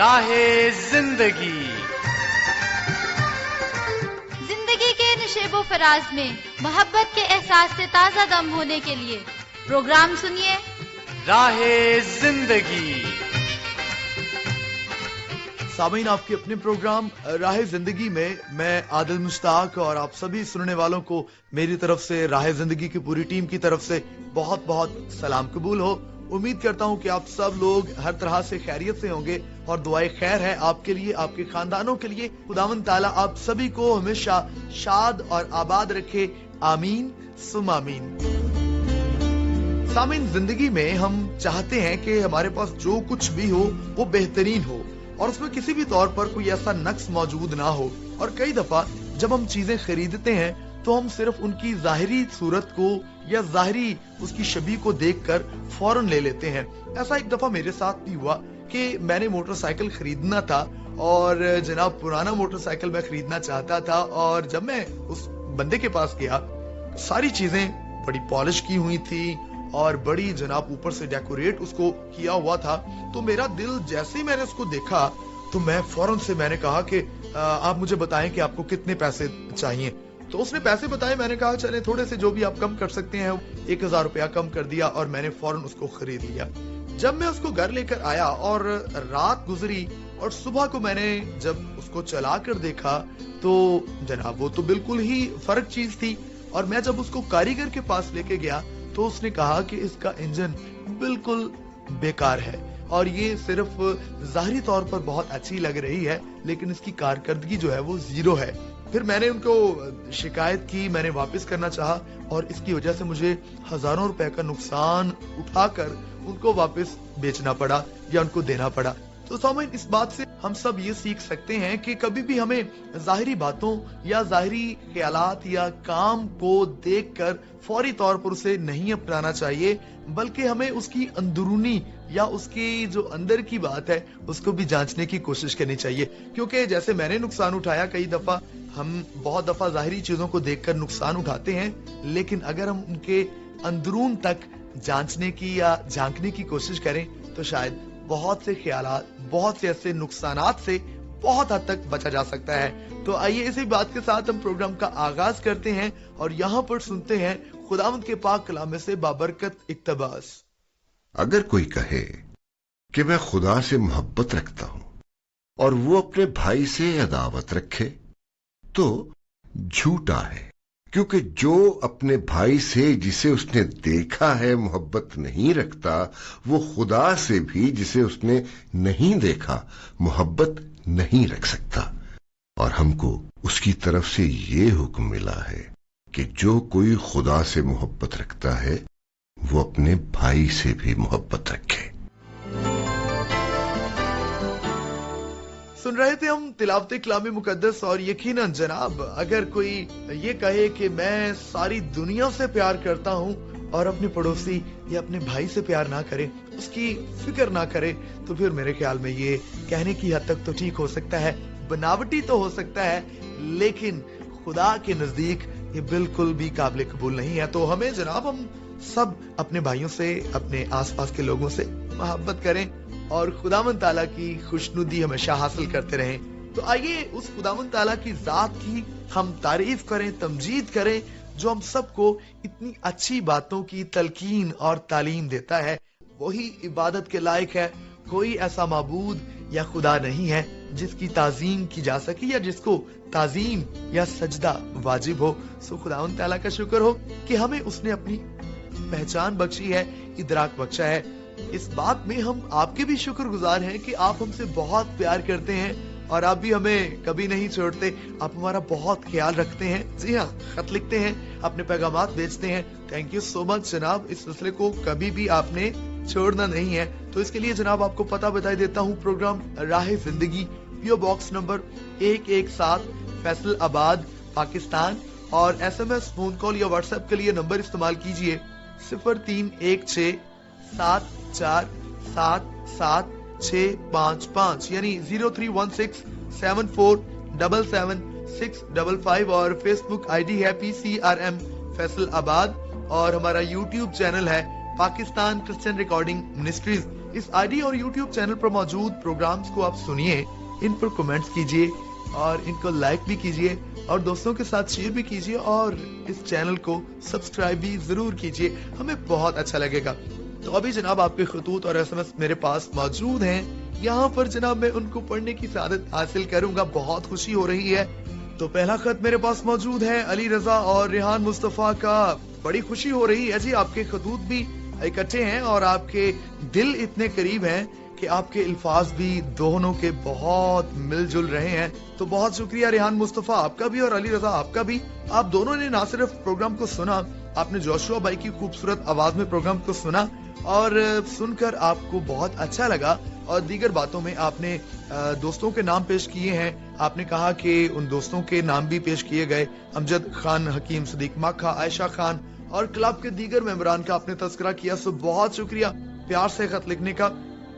راہ زندگی زندگی کے نشیب و فراز میں محبت کے احساس سے تازہ دم ہونے کے لیے پروگرام سنیے راہ زندگی۔ سامعین، آپ کے اپنے پروگرام راہ زندگی میں عادل مشتاق اور آپ سبھی سننے والوں کو میری طرف سے راہ زندگی کی پوری ٹیم کی طرف سے بہت بہت سلام قبول ہو۔ امید کرتا ہوں کہ آپ سب لوگ ہر طرح سے خیریت سے ہوں گے اور دعائیں خیر ہے آپ کے لیے، آپ کے خاندانوں کے لیے۔ خداوند تعالیٰ آپ سبھی کو ہمیشہ شاد اور آباد رکھے، آمین ثم آمین۔ سامعین، زندگی میں ہم چاہتے ہیں کہ ہمارے پاس جو کچھ بھی ہو وہ بہترین ہو اور اس میں کسی بھی طور پر کوئی ایسا نقص موجود نہ ہو، اور کئی دفعہ جب ہم چیزیں خریدتے ہیں تو ہم صرف ان کی ظاہری صورت کو یا ظاہری اس کی شبیہ کو دیکھ کر فوراً لے لیتے ہیں۔ ایسا ایک دفعہ میرے ساتھ بھی ہوا کہ میں نے موٹر سائیکل خریدنا تھا اور جناب پرانا موٹر سائیکل میں خریدنا چاہتا تھا، اور جب میں اس بندے کے پاس گیا ساری چیزیں بڑی پالش کی ہوئی تھی اور بڑی جناب اوپر سے ڈیکوریٹ اس کو کیا ہوا تھا، تو میرا دل جیسے ہی میں نے اس کو دیکھا تو میں فوراً سے میں نے کہا کہ آپ مجھے بتائیں کہ آپ کو کتنے پیسے چاہیے۔ تو اس نے پیسے بتائے، میں نے کہا چلیں تھوڑے سے جو بھی آپ کم کر سکتے ہیں۔ 1000 روپیہ کم کر دیا اور میں نے فوراً اس کو خرید لیا۔ جب میں اس کو گھر لے کر آیا اور رات گزری اور صبح کو میں نے جب اس کو چلا کر دیکھا تو جناب وہ تو بالکل ہی فرق چیز تھی، اور میں جب اس کو کاریگر کے پاس لے کے گیا تو اس نے کہا کہ اس کا انجن بالکل بیکار ہے اور یہ صرف ظاہری طور پر بہت اچھی لگ رہی ہے لیکن اس کی کارکردگی جو ہے وہ زیرو ہے۔ پھر میں نے ان کو شکایت کی، میں نے واپس کرنا چاہا اور اس کی وجہ سے مجھے ہزاروں روپے کا نقصان اٹھا کر ان کو واپس بیچنا پڑا یا ان کو دینا پڑا۔ تو سامعین، اس بات سے ہم سب یہ سیکھ سکتے ہیں کہ کبھی بھی ہمیں ظاہری باتوں یا ظاہری خیالات یا کام کو دیکھ کر فوری طور پر اسے نہیں اپنانا چاہیے، بلکہ ہمیں اس کی اندرونی یا اس کی جو اندر کی بات ہے اس کو بھی جانچنے کی کوشش کرنی چاہیے، کیونکہ جیسے میں نے نقصان اٹھایا، کئی دفعہ ہم بہت دفعہ ظاہری چیزوں کو دیکھ کر نقصان اٹھاتے ہیں، لیکن اگر ہم ان کے اندرون تک جانچنے کی یا جھانکنے کی کوشش کریں تو شاید بہت سے خیالات، بہت سے ایسے نقصانات سے بہت حد تک بچا جا سکتا ہے۔ تو آئیے اسی بات کے ساتھ ہم پروگرام کا آغاز کرتے ہیں اور یہاں پر سنتے ہیں خداوند کے پاک کلام میں سے بابرکت اقتباس۔ اگر کوئی کہے کہ میں خدا سے محبت رکھتا ہوں اور وہ اپنے بھائی سے عداوت رکھے تو جھوٹا ہے، کیونکہ جو اپنے بھائی سے جسے اس نے دیکھا ہے محبت نہیں رکھتا، وہ خدا سے بھی جسے اس نے نہیں دیکھا محبت نہیں رکھ سکتا۔ اور ہم کو اس کی طرف سے یہ حکم ملا ہے کہ جو کوئی خدا سے محبت رکھتا ہے وہ اپنے بھائی سے بھی محبت رکھے۔ سن رہے تھے ہم تلاوت کلام مقدس، اور یقیناً جناب اگر کوئی یہ کہے کہ میں ساری دنیا سے پیار کرتا ہوں اور اپنے پڑوسی یا اپنے بھائی سے پیار نہ کرے، اس کی فکر نہ کرے، تو پھر میرے خیال میں یہ کہنے کی حد تک تو ٹھیک ہو سکتا ہے، بناوٹی تو ہو سکتا ہے، لیکن خدا کے نزدیک یہ بالکل بھی قابل قبول نہیں ہے۔ تو ہمیں جناب ہم سب اپنے بھائیوں سے، اپنے آس پاس کے لوگوں سے محبت کریں اور خداوند تعالیٰ کی خوشنودی ہمیشہ حاصل کرتے رہیں۔ تو آئیے اس خداوند تعالیٰ کی ذات کی ہم تعریف کریں، تمجید کریں، جو ہم سب کو اتنی اچھی باتوں کی تلقین اور تعلیم دیتا ہے۔ وہی عبادت کے لائق ہے، کوئی ایسا معبود یا خدا نہیں ہے جس کی تعظیم کی جا سکے یا جس کو تعظیم یا سجدہ واجب ہو۔ سو خداوند تعالیٰ کا شکر ہو کہ ہمیں اس نے اپنی پہچان بخشی ہے، ادراک بخشا ہے۔ اس بات میں ہم آپ کے بھی شکر گزار ہیں کہ آپ ہم سے بہت پیار کرتے ہیں اور آپ بھی ہمیں کبھی نہیں چھوڑتے، آپ ہمارا بہت خیال رکھتے ہیں۔ جی ہاں، خط لکھتے ہیں، اپنے پیغامات بھیجتے ہیں۔ تھینک یو سو مچ جناب، اس سلسلے کو کبھی بھی آپ نے چھوڑنا نہیں ہے۔ تو اس کے لیے جناب آپ کو پتہ بتا دیتا ہوں، پروگرام راہ زندگی، پیو باکس نمبر 117 فیصل آباد پاکستان، اور S M S, phone call یا واٹس ایپ کے لیے نمبر استعمال کیجئے 0316 7477 یعنی 0316 7477 اور فیس بک آئی ڈی ہے PCRM فیصل آباد، اور ہمارا یوٹیوب چینل ہے پاکستان کرسچن ریکارڈنگ منسٹریز۔ इस आईडी और यूट्यूब चैनल पर मौजूद प्रोग्राम्स को आप सुनिए, इन पर कमेंट्स कीजिए और इनको लाइक भी कीजिए और दोस्तों के साथ शेयर भी कीजिए और इस चैनल को सब्सक्राइब भी जरूर कीजिए, हमें बहुत अच्छा लगेगा। तो अभी जनाब आपके खतूत और SMS मेरे पास मौजूद हैं, यहाँ पर जनाब मैं उनको पढ़ने की सआदत हासिल करूंगा, बहुत खुशी हो रही है। तो पहला खत मेरे पास मौजूद है अली रजा और रेहान मुस्तफा का। बड़ी खुशी हो रही है जी, आपके खतूत भी इकट्ठे हैं और आपके दिल इतने करीब हैं कि आपके अल्फाज भी दोनों के बहुत मिलजुल रहे हैं। तो बहुत शुक्रिया रेहान मुस्तफा आपका भी और अली रजा आपका भी। आप दोनों ने ना सिर्फ प्रोग्राम को सुना, आपने जोशुआ भाई की खूबसूरत आवाज में प्रोग्राम को सुना और सुनकर आपको बहुत अच्छा लगा और दीगर बातों में आपने दोस्तों के नाम पेश किए हैं। आपने कहा कि उन दोस्तों के नाम भी पेश किए गए, अमजद खान, हकीम सदीक माखा, आयशा खान और क्लब के दीगर मेंबरान का आपने तस्करा किया। सो बहुत शुक्रिया प्यार से खत लिखने का।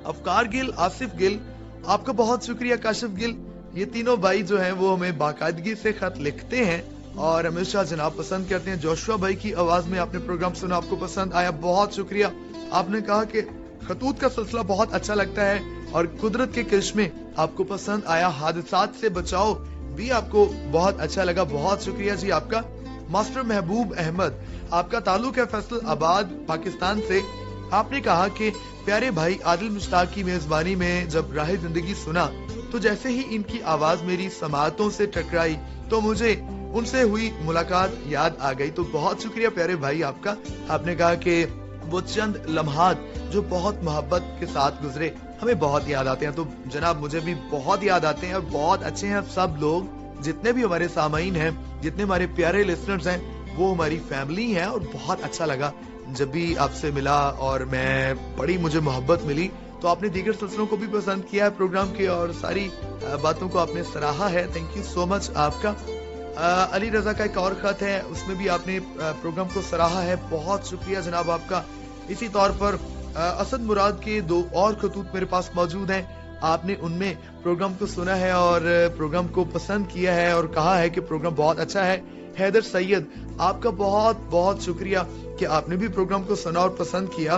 अफकार गिल, आसिफ गिल, आपका बहुत शुक्रिया। काशिफ गिल, ये तीनों भाई जो हैं वो हमें बाकायदगी से खत लिखते हैं और हमेशा जनाब पसंद करते हैं। जोशुआ भाई की आवाज में आपने प्रोग्राम सुना, आपको पसंद आया, बहुत शुक्रिया। आपने कहा कि खतूत का सिलसिला बहुत अच्छा लगता है और कुदरत के करिश्मे आपको पसंद आया, हादसात से बचाओ भी आपको बहुत अच्छा लगा, बहुत शुक्रिया जी आपका। मास्टर महबूब अहमद, आपका ताल्लुक है फैसलाबाद पाकिस्तान से। आपने कहा कि प्यारे भाई आदिल मुश्ताक की मेजबानी में जब राह जिंदगी सुना तो जैसे ही इनकी आवाज मेरी समातों से टकराई तो मुझे उनसे हुई मुलाकात याद आ गई। तो बहुत शुक्रिया प्यारे भाई आपका। आपने कहा कि वो चंद लम्हात जो बहुत मोहब्बत के साथ गुजरे हमें बहुत याद आते हैं। तो जनाब मुझे भी बहुत याद आते हैं और बहुत अच्छे हैं सब लोग, जितने भी हमारे सामाइन हैं, जितने हमारे प्यारे लिसनर्स हैं, वो हमारी फैमिली है और बहुत अच्छा लगा जब भी आपसे मिला और मैं बड़ी मुझे मोहब्बत मिली। तो आपने दीगर सिलसिलों को भी पसंद किया है प्रोग्राम के और सारी बातों को आपने सराहा है, थैंक यू सो मच आपका। अली रजा का एक और खत है, उसमें भी आपने प्रोग्राम को सराहा है, बहुत शुक्रिया जनाब आपका। इसी तौर पर असद मुराद के 2 और खतूत मेरे पास मौजूद हैं, आपने उनमें प्रोग्राम को सुना है और प्रोग्राम को पसंद किया है और कहा है कि प्रोग्राम बहुत अच्छा है। हैदर सैयद, आपका बहुत बहुत शुक्रिया कि आपने भी प्रोग्राम को सुना और पसंद किया।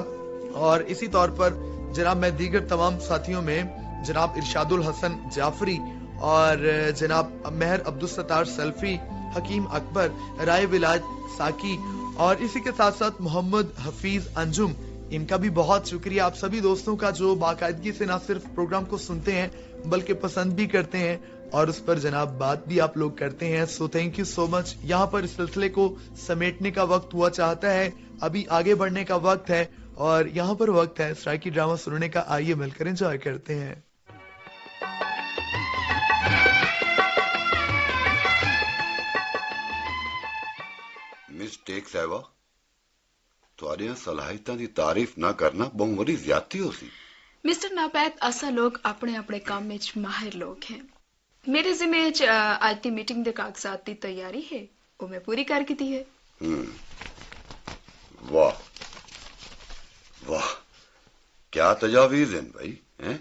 और इसी तौर पर जनाब मैं दीगर तमाम साथियों में जनाब इरशादुल हसन जाफरी और जनाब मेहर अब्दुल सत्तार सल्फी, हकीम अकबर, राय विलायत साकी और इसी के साथ साथ मोहम्मद हफीज अंजुम, इनका भी बहुत शुक्रिया। आप सभी दोस्तों का जो बाकायदगी से ना सिर्फ प्रोग्राम को सुनते हैं बल्कि पसंद भी करते हैं और उस पर जनाब बात भी आप लोग करते हैं। So thank you so much. यहाँ पर इस सिलसिले को समेटने का वक्त हुआ चाहता है, अभी आगे बढ़ने का वक्त है और यहाँ पर वक्त है स्ट्राइकी ड्रामा सुनने का। आइए मिलकर एंजॉय करते हैं। मिस्टेक साहिबा, ਤੁਹਾਡੀਆਂ ਸਲਾਹੀਤਾਂ ਦੀ ਤਾਰੀਫ ਨਾ ਕਰਨਾ ਬਹੁਤ ਵੱਡੀ ਜ਼ਿਆਦਤੀ ਹੋ ਸੀ। मिस्टर नापैत, असा लोग अपने अपने काम में माहिर लोग हैं। मेरे जिम्मे आज की मीटिंग के कागजात की तैयारी है, वो मैं पूरी कर दी है। वाह वाह, क्या तजावीज हैं भाई, हैं?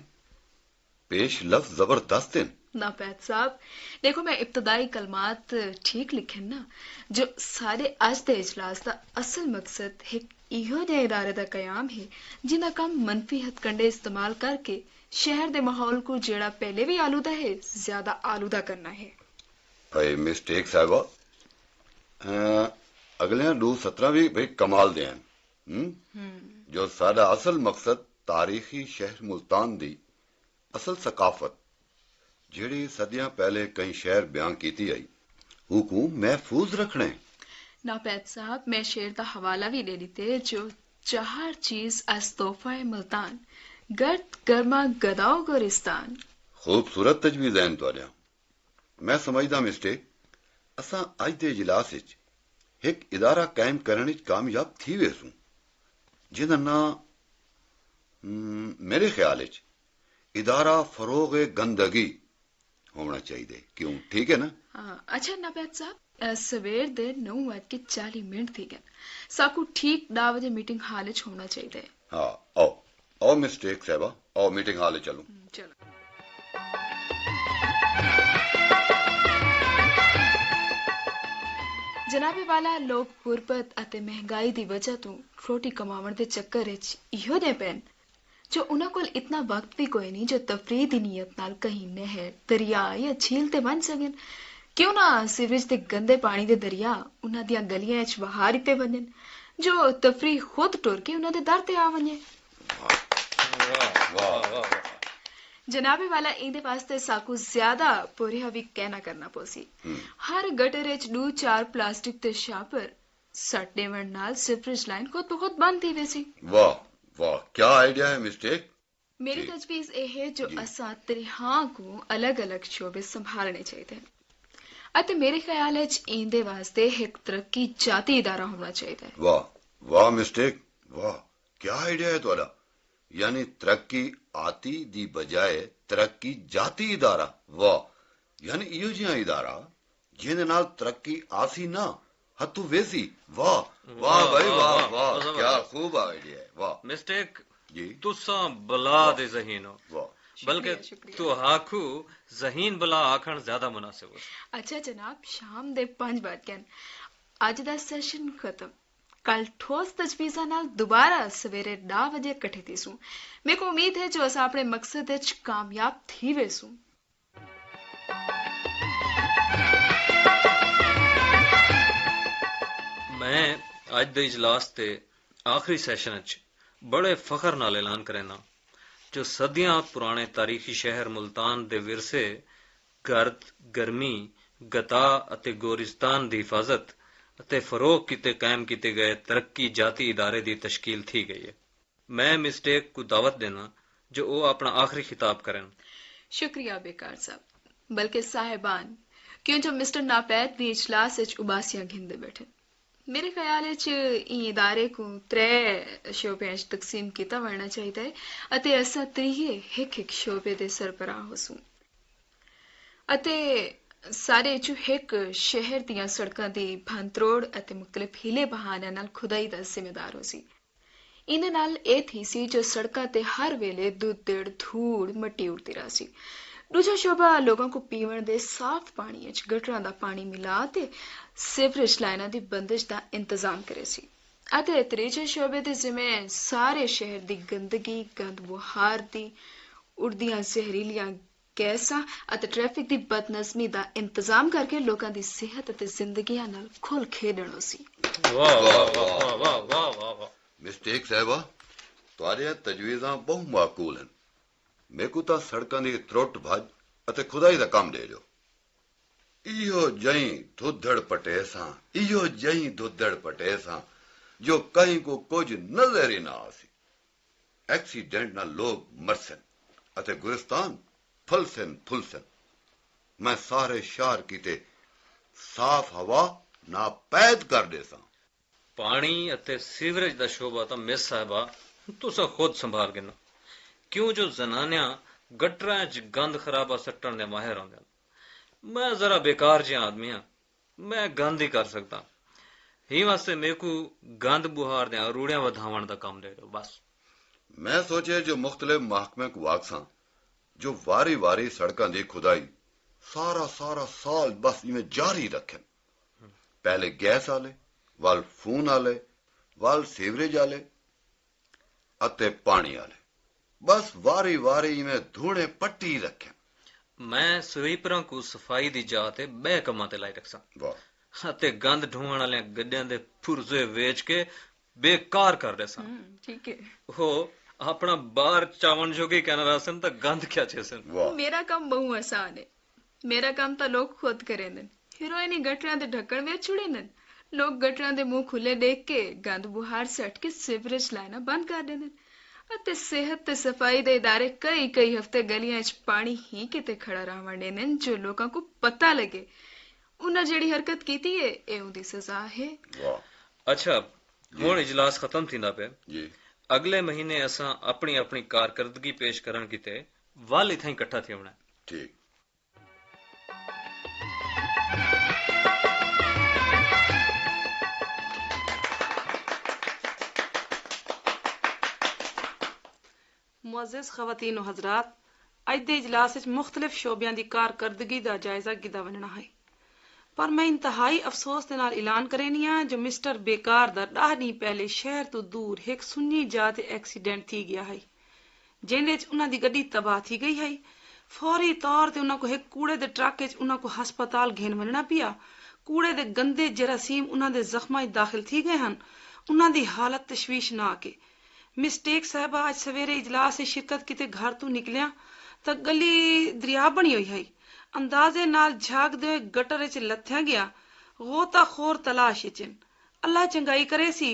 पेश लफ्ज जबरदस्त हैं। नापैत साहब, देखो मैं इब्तदाई कलमात ठीक लिखे ना, जो सारे अज के इजलास का असल मकसद एक इहो जे इदारे का कयाम है जिन्हें कम मनफी हथकंडे इस्तेमाल करके शहर के माहौल को जेड़ा पहले भी आलूदा है ज्यादा आलूदा करना है। भाई मिस्टेक साहिबा, अगले 2-17 भी भाई कमाल दे हैं। जो साडा असल मकसद तारीखी शहर मुल्तान दी असल सकाफत जेड़ी सदियां पहले कई शहर बयान की आई उको महफूज रखने। नापैत साहब, मैं शेर का हवाला भी ले लीते जो 4 चीज अस तोहफा मुल्तान, गर्द गर्मा गदाओ गोरिस्तान। खूबसूरत तजवीज हैं तुहाडियां। मैं समझदा मिस्टेक असां अज दे इजलास विच एक इदारा कायम करने विच कामयाब थी वेसूं जिहदा नां मेरे ख्याल विच इदारा फरोग गंदगी होना चाहिए। क्यों, ठीक है ना? अच्छा नापैत साहब, सवेर दे 9:40 थी गए, साकू ठीक 9 बजे मीटिंग हाल च होना चाहिए। हाँ, आओ आओ मिस्टेक साहबा, आओ मीटिंग हाल चलो। चलो। जनाबे वाला लोग गुरबत अते महंगाई दी वजह तो रोटी कमावन दे चक्कर विच इहो दे पैन ਜੋ ਉਹਨਾਂ ਕੋਲ ਇਤਨਾ ਵਕਤ ਵੀ ਕੋਈ ਨਹੀਂ ਜੋ ਤਫਰੀਹ ਦੀ ਨੀਅਤ ਨਾਲ ਕਹੀਂ ਨਹਿਰ, ਦਰਿਆ ਜਾਂ ਝੀਲ ਤੇ ਬਣ ਸਕਣ। ਕਿਉਂ ਨਾ ਸੀਵਰੇਜ ਦੇ ਗੰਦੇ ਪਾਣੀ ਦੇ ਦਰਿਆ ਉਹਨਾਂ ਦੀਆਂ ਗਲੀਆਂ 'ਚ ਬਹਾਰੀ ਤੇ ਬਣਨ, ਜੋ ਤਫਰੀਹ ਖੁਦ ਟੁਰ ਕੇ ਉਹਨਾਂ ਦੇ ਦਰ ਤੇ ਆ ਵਣੇ। ਜਨਾਬੇ ਵਾਲਾ ਇਹਦੇ ਵਾਸਤੇ ਸਾਕੂ ਜ਼ਿਆਦਾ ਪੋਰਿਆ ਵੀ ਕਹਿਣਾ ਕਰਨਾ ਪੋਸੀ। ਹਰ ਗਟਰ 'ਚ 2-4 ਪਲਾਸਟਿਕ ਤੇ ਛਾਪਰ ਸੱਟ ਦੇਵਣ ਨਾਲ ਸੀਵਰੇਜ ਲਾਈਨ ਖੁਦ ਬਖੁਦ ਬੰਦ ਥੀ ਵੇ ਸੀ। वाह वाह, क्या आइडिया है मिस्टेक। ਮੇਰੀ ਤਜਵੀਜ਼ ਇਹ ਹੈ ਜੋ ਅਸਾਂ ਤਰੀਹਾਂ ਕੋ ਅਲੱਗ-ਅਲੱਗ ਸ਼ੋਬੇ ਸੰਭਾਲਣੇ ਚਾਹੀਦੇ ਅਤੇ ਮੇਰੇ ਖਿਆਲ ਵਿੱਚ ਇਹਦੇ ਵਾਸਤੇ ਇੱਕ ਤਰੱਕੀ ਜਾਤੀ ਇਦਾਰਾ ਹੋਣਾ ਚਾਹੀਦਾ ਹੈ। वाह वाह मिस्टेक, वाह क्या आइडिया है ਤੁਹਾਡਾ। यानी तरक्की आती दी बजाए तरक्की जाती इदारा। वाह, यानी इहो जिहा इदारा जिहदे नाल तरक्की आसी ना हथू वेसी। वाह वाह भाई वाह वाह, क्या खूब आइडिया है। वाह मिस्टेक जी, तुसा बला दे जहीन हो, वाह बल्कि तू हाकू जहीन बला आखण ज्यादा मुनासिब हो। अच्छा जनाब, शाम दे 5 बज गए। ਅੱਜ ਦਾ ਸੈਸ਼ਨ ਖਤਮ। ਕੱਲ ਠੋਸ ਤਜਵੀਜ਼ਾਂ ਨਾਲ ਦੁਬਾਰਾ ਸਵੇਰੇ 9 ਵਜੇ ਇਕੱਠੇ ਥੀਸੂ। ਮੇਰੇ ਕੋ ਉਮੀਦ ਹੈ ਜੋ ਅਸਾਂ ਆਪਣੇ ਮਕਸਦ ਵਿੱਚ ਕਾਮਯਾਬ ਥੀ ਵੇਸੂ। मैं अज दे इजलास ते आखिरी सैशन च बड़े फखर नाल ऐलान करना जो सदियां पुराने तारीखी शहर मुल्तान दे विरसे गर्द, गर्मी, गता अते गोरिस्तान दी हिफाजत ਅਤੇ ਫਰੋਗ ਕੀਤੇ ਕਾਇਮ ਕੀਤੇ ਗਏ ਤਰੱਕੀ ਜਾਤੀ ਇਦਾਰੇ ਦੀ ਤਸ਼ਕੀਲ ਥੀ ਗਈ ਹੈ। ਮੈਂ ਮਿਸਟੇਕ को दावत देना जो वो अपना आखिरी खिताब करें। शुक्रिया बेकार साहब, बल्कि साहिबान, क्यों जो मिस्टर नापैद भी इजलास विच उबासियां घिंदे बैठे। मेरे ख्याल इदारे को 3 शोबे तकसीम किया वरना चाहिए अते असा त्रीहे एक शोबे दे सरबराह होसूं अते ਸਾਰੇ ਚੋਂ ਇੱਕ ਸ਼ਹਿਰ ਦੀਆਂ ਸੜਕਾਂ ਦੀ ਭੰਤਰੋੜ ਅਤੇ ਮੁxtਲਿਫ ਹੀਲੇ ਬਹਾਨਿਆਂ ਨਾਲ ਖੁਦਾਈ ਦਾ ਜ਼ਿੰਮੇਦਾਰ ਹੋ ਸੀ। ਇਹਨਾਂ ਨਾਲ ਇਹ ਥੀ ਸੀ ਜੋ ਸੜਕਾਂ ਤੇ ਹਰ ਵੇਲੇ ਦੁੱਧ ਧੂੜ ਮਿੱਟੀ ਉੜਦੀ ਰਹੀ ਸੀ। ਦੂਜਾ ਸ਼ੋਬਾ ਲੋਕਾਂ ਕੋ ਪੀਵਣ ਦੇ ਸਾਫ਼ ਪਾਣੀ ਵਿੱਚ ਗਟਰਾਂ ਦਾ ਪਾਣੀ ਮਿਲਾ ਤੇ ਸੀਵਰੇਜ ਲਾਈਨਾਂ ਦੀ ਬੰਦਿਸ਼ ਦਾ ਇੰਤਜ਼ਾਮ ਕਰੇ ਸੀ ਅਤੇ ਤੀਜੇ ਸ਼ੋਬੇ ਦੇ ਜ਼ਿੰਮੇ ਸਾਰੇ ਸ਼ਹਿਰ ਦੀ ਗੰਦਗੀ, ਗੰਦ ਬੁਹਾਰ ਦੀ ਉੜਦੀਆਂ ਜ਼ਹਿਰੀਲੀਆਂ ਗੈਸਾਂ ਅਤੇ ਟ੍ਰੈਫਿਕ ਦੀ ਬਦਨਜ਼ਮੀ ਦਾ ਇੰਤਜ਼ਾਮ ਕਰਕੇ ਲੋਕਾਂ ਦੀ ਸਿਹਤ ਅਤੇ ਜ਼ਿੰਦਗੀਆਂ ਨਾਲ ਖੁੱਲ ਖੇਡਣਾ ਸੀ। ਵਾਹ ਵਾਹ ਵਾਹ ਵਾਹ ਵਾਹ ਵਾਹ। ਮਿਸਟੇਕ ਸਾਹਿਬਾ, ਤੁਹਾਡੀਆਂ ਤਜਵੀਜ਼ਾਂ ਬਹੁਤ ਮਾਕੂਲ ਹਨ। ਮੇਰੇ ਕੋ ਤਾਂ ਸੜਕਾਂ ਦੀ ਤਰੁੱਟ ਭੱਜ ਅਤੇ ਖੁਦਾਈ ਦਾ ਕੰਮ ਦੇ ਦਿਓ। ਇਹੋ ਜਈ ਧੁੱਧੜ ਪਟੇ ਸਾਂ, ਇਹੋ ਜਈ ਧੁੱਧੜ ਪਟੇ ਸਾਂ ਜੋ ਕहीं को ਕੁਝ ਨਜ਼ਰ ਹੀ ਨਾ ਆਸੀ। ਐਕਸੀਡੈਂਟ ਨਾਲ ਲੋਕ ਮਰਸਨ ਅਤੇ ਗੁਲਿਸਤਾਨ ਫਲਸਨ ਫੁਲਸਨ। ਮੈਂ ਸਾਰੇ ਸ਼ਹਿਰ ਕੀਤੇ ਸਾਫ਼ ਹਵਾ ਨਾ ਪੈਦ ਕਰਦੇ ਸਾਂ। ਪਾਣੀ ਅਤੇ ਸੀਵਰੇਜ ਦਾ ਸ਼ੋਬਾ ਤਾਂ ਮਿਸ ਸਾਹਿਬਾ ਤੁਸੀਂ ਖੁਦ ਸੰਭਾਲ ਕੇ ਨਾ। ਕਿਉਂ ਜੋ ਜ਼ਨਾਨਿਆਂ ਗਟਰਾਂ 'ਚ ਗੰਦ ਖਰਾਬਾ ਸੱਟਣ ਦੇ ਮਾਹਿਰ ਹੁੰਦੇ ਹਨ। ਮੈਂ ਜ਼ਰਾ ਬੇਕਾਰ ਜਿਹਾ ਆਦਮੀ ਹਾਂ, ਮੈਂ ਗੰਦ ਹੀ ਕਰ ਸਕਦਾ। ਹੀ ਵਾਸਤੇ ਮੇਰੇ ਕੋ ਗੰਦ ਬੁਹਾਰ ਦੇ ਰੂੜਿਆਂ ਵਧਾਵਣ ਦਾ ਕੰਮ ਦੇ ਦਿਓ ਬਸ। ਮੈਂ ਸੋਚਿਆ ਜੋ ਮੁxtਲਿਫ ਮਹਿਕਮੇ ਕੋ ਵਾਕਸਾਂ जो वारी वारी सड़कों की खुदाई सारा साल बस इवें जारी रखें। पहले गैस आले, वाल फोन आले, वाल सीवरेज आले अते पानी आले, बस वारी वारी इवें धूणे पट्टी रखें। मैं स्वीपरां को सफाई दी जात बे कमां ते लाई रखसां अते गंद ढोण वाले गड्डियां दे पुरजे वेच के बेकार कर दे सां। ठीक है, हो अपना बाहर चावन जोगी कहना रासन तो गंद क्या चेसन। मेरा काम बहु आसान है। मेरा काम तो लोग खुद करे नन। हीरोइनी गटरां दे ढक्कन वे छुड़े नन। लोग गटरां दे मुंह खुले देख के गंद बुहार सट के सीवरेज लाइना बंद कर देंदे अते सेहत ते सफाई दे इदारे कई हफ्ते गलियां च पानी ही किते खड़ा रहवंदे नन जो लोकां को पता लगे उन्हां जेड़ी हरकत कीती है ए उदी सजा है। अच्छा हुण इजलास खत्म थींदा पे जी। अगले महीने असां अपनी अपनी कारकर्दगी पेश करण किते वाल इथां इकट्ठा थी होना। ठीक। मुअज़्ज़िज़ ख़वातीन व हज़रात, अज दे इजलास विच मुख्तलिफ शोबियां दी कारकर्दगी दा जायजा गिदा वनना है। पर मैं इंतहाई अफसोस के नाल ऐलान करनी हाँ जो मिस्टर बेकार दा 10 दिन पहले शहर तो दूर एक सुन्नी जात एक्सीडेंट थी गया है। ਜਿਹਦੇ 'ਚ ਉਹਨਾਂ ਦੀ ਗੱਡੀ ਤਬਾਹ ਥੀ ਗਈ ਹੈ। ਫੌਰੀ ਤੌਰ ਤੇ ਉਹਨਾਂ ਕੋ ਇੱਕ ਕੂੜੇ ਦੇ ਟਰੱਕ 'ਚ ਉਹਨਾਂ ਕੋ ਹਸਪਤਾਲ ਘੇਨ ਵੰਨਣਾ ਪਿਆ। ਕੂੜੇ ਦੇ ਗੰਦੇ ਜਰਾਸੀਮ ਉਹਨਾਂ ਦੇ ਜ਼ਖਮਾਂ 'ਚ ਦਾਖਲ ਥੀ ਗਏ ਹਨ। ਉਹਨਾਂ ਦੀ ਹਾਲਤ ਤਸ਼ਵੀਸ਼ਨਾਕ ਹੈ। ਮਿਸਟੇਕ ਸਾਹਿਬਾ ਅੱਜ ਸਵੇਰੇ ਇਜਲਾਸ 'ਚ ਸ਼ਿਰਕਤ ਕੀਤੇ ਘਰ ਤੋਂ ਨਿਕਲਿਆ ਤਾਂ ਗਲੀ ਦਰਿਆ ਬਣੀ ਹੋਈ ਹੈ। ਅੰਦਾਜ਼ੇ ਨਾਲ ਝਾਕਦੇ ਹੋਏ ਗਟਰ 'ਚ ਲੱਥਿਆ ਗਿਆ। ਗੋਤਾਖੋਰ ਤਲਾਸ਼ 'ਚ ਅੱਲਾ ਚੰਗਾਈ करे सी।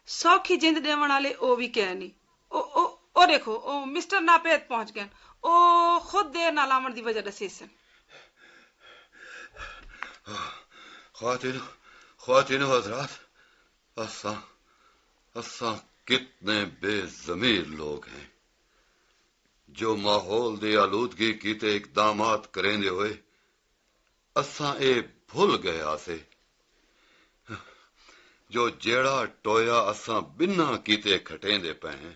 सौखी जिंद देवन वाले ओ भी कह नहीं। ओ देखो ओ मिस्टर नापेद पहुंच गए। ओ खुद देर नाल आवन दी वजह दसे सन। ख्वातीन हजरात, असा कितने बेजमीर लोग हैं जो माहौल दी आलूदगी कीते इकदामात करेंदे होए असा ए भुल गया से जो जेड़ा टोया असा बिना कीते खटेंदे पे हैं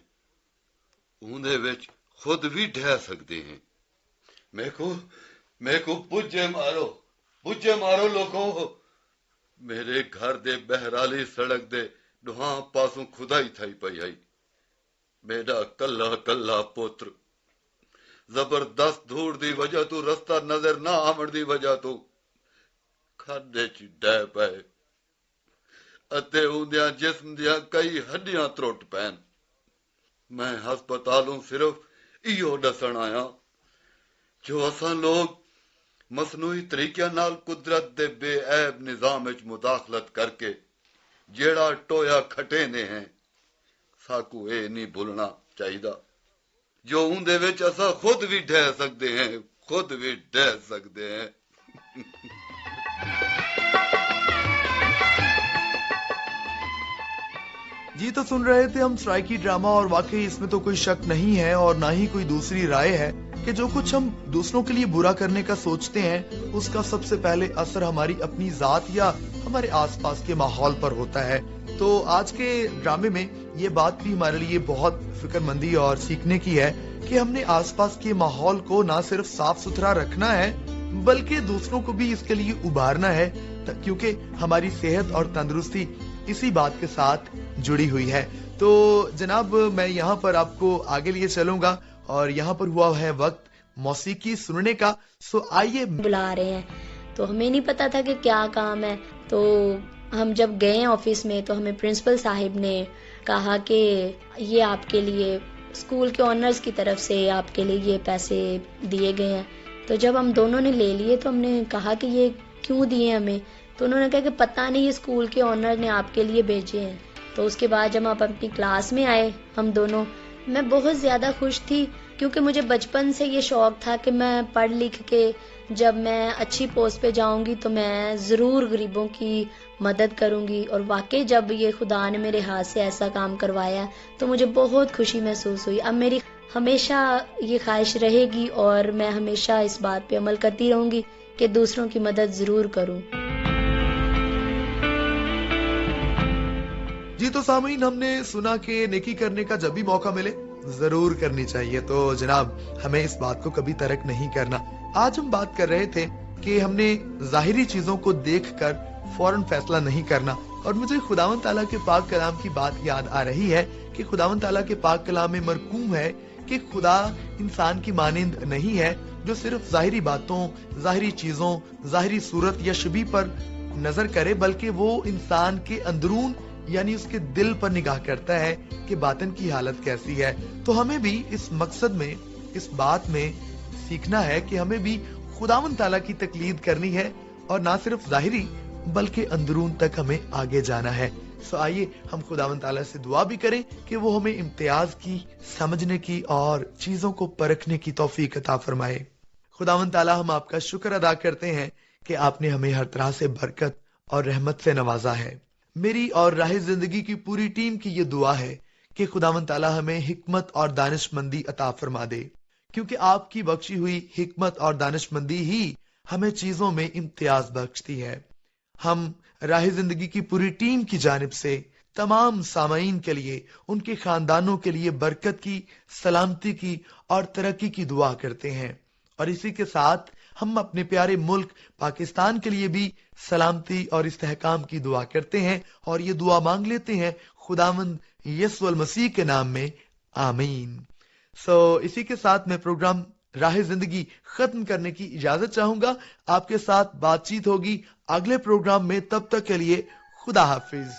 उहदे विच खुद भी ढह सकते हैं। मैं को पुज्जे मारो लोगों। मेरे घर दे बहराली सड़क दे दुहां पासों खुदाई थई पई आई। मेरा कल्ला कल्ला पुत्र जबरदस्त धूड़ दी वजह तो रस्ता नजर ना आवन दी वजह तो खड्डे च डह पे अते उन्दियां जिस्म दियां कई हड्डियां त्रुट पैन। मैं हस्पतालों सिर्फ इहो दसन आया जो असां लोग मसनूई तरीके नाल कुदरत दे बेऐब निजाम विच मुदाखलत करके जेड़ा टोया खटेने हैं साकू ए नहीं भुलना चाहिदा जो उहदे विच असां खुद भी ढह सकते हैं। जी तो सुन रहे थे हम स्ट्राइकी ड्रामा और वाकई इसमें तो कोई शक नहीं है और ना ही कोई दूसरी राय है कि जो कुछ हम दूसरों के लिए बुरा करने का सोचते हैं उसका सबसे पहले असर हमारी अपनी जात या हमारे आसपास के माहौल पर होता है। तो आज के ड्रामे में ये बात भी हमारे लिए बहुत फिक्रमंदी और सीखने की है कि हमने आसपास के माहौल को ना सिर्फ साफ सुथरा रखना है बल्कि दूसरों को भी इसके लिए उभारना है क्योंकि हमारी सेहत और तंदुरुस्ती इसी बात के साथ जुड़ी हुई है। तो जनाब मैं यहाँ पर आपको आगे लिए चलूंगा और यहाँ पर हुआ है वक्त मौसीकी सुनने का। सो आइए बुला रहे हैं तो हमें नहीं पता था कि क्या काम है। तो हम जब गए ऑफिस में तो हमें प्रिंसिपल साहिब ने कहा कि ये आपके लिए स्कूल के ऑनर्स की तरफ से आपके लिए ये पैसे दिए गए हैं। तो जब हम दोनों ने ले लिए तो हमने कहा कि ये क्यों दिए हमें। तो उन्होंने कहा कि पता नहीं ये स्कूल के ऑनर ने आपके लिए भेजे हैं। तो उसके बाद जब आप अपनी क्लास में आए हम दोनों, मैं बहुत ज़्यादा खुश थी क्योंकि मुझे बचपन से ये शौक़ था कि मैं पढ़ लिख के जब मैं अच्छी पोस्ट पे जाऊंगी तो मैं ज़रूर गरीबों की मदद करूंगी। और वाकई जब ये खुदा ने मेरे हाथ से ऐसा काम करवाया तो मुझे बहुत खुशी महसूस हुई। अब मेरी हमेशा ये ख्वाहिश रहेगी और मैं हमेशा इस बात पे अमल करती रहूंगी कि दूसरों की मदद ज़रूर करूं। जी तो सामीन हमने सुना कि नेकी करने का जब भी मौका मिले जरूर करनी चाहिए। तो जनाब हमें इस बात को कभी तर्क नहीं करना। आज हम बात कर रहे थे कि हमने जाहिरी चीजों को देखकर फौरन फैसला नहीं करना और मुझे खुदावंद ताला के पाक कलाम की बात याद आ रही है कि खुदावंद ताला के पाक कलाम में मरकूम है कि खुदा इंसान की मानिंद नहीं है जो सिर्फ जाहिरी बातों, जाहिरी चीजों, जाहिरी सूरत या शबी पर नजर करे बल्कि वो इंसान के अंदरून यानी उसके दिल पर निगाह करता है कि बातन की हालत कैसी है। तो हमें भी इस मकसद में, इस बात में सीखना है कि हमें भी खुदावंद ताला की तकलीद करनी है और ना सिर्फ जाहिरी बल्कि अंदरून तक हमें आगे जाना है। सो आइए हम खुदावंद ताला से दुआ भी करें कि वो हमें इम्तियाज की, समझने की और चीजों को परखने की तौफीक अता फरमाए। खुदावंद ताला हम आपका शुक्र अदा करते हैं कि आपने हमें हर तरह से बरकत और रहमत से नवाजा है। मेरी और राह जिंदगी की पूरी टीम की ये दुआ है कि खुदावंद ताला हमें हिकमत और दानिशमंदी अता फरमा दे क्योंकि आपकी बख्शी हुई हिकमत और दानिशमंदी ही हमें चीजों में इम्तियाज बख्शती है। हम राह जिंदगी की पूरी टीम की जानिब से तमाम सामाईन के लिए, उनके खानदानों के लिए बरकत की, सलामती की और तरक्की की दुआ करते हैं और इसी के साथ हम अपने प्यारे मुल्क पाकिस्तान के लिए भी सलामती और इस्तेहकाम की दुआ करते हैं और ये दुआ मांग लेते हैं खुदावंद यीशु मसीह के नाम में, आमीन। اسی کے ساتھ میں پروگرام راہ زندگی ختم کرنے کی اجازت چاہوں گا. آپ کے ساتھ بات چیت ہوگی اگلے پروگرام میں. تب تک کے لیے خدا حافظ.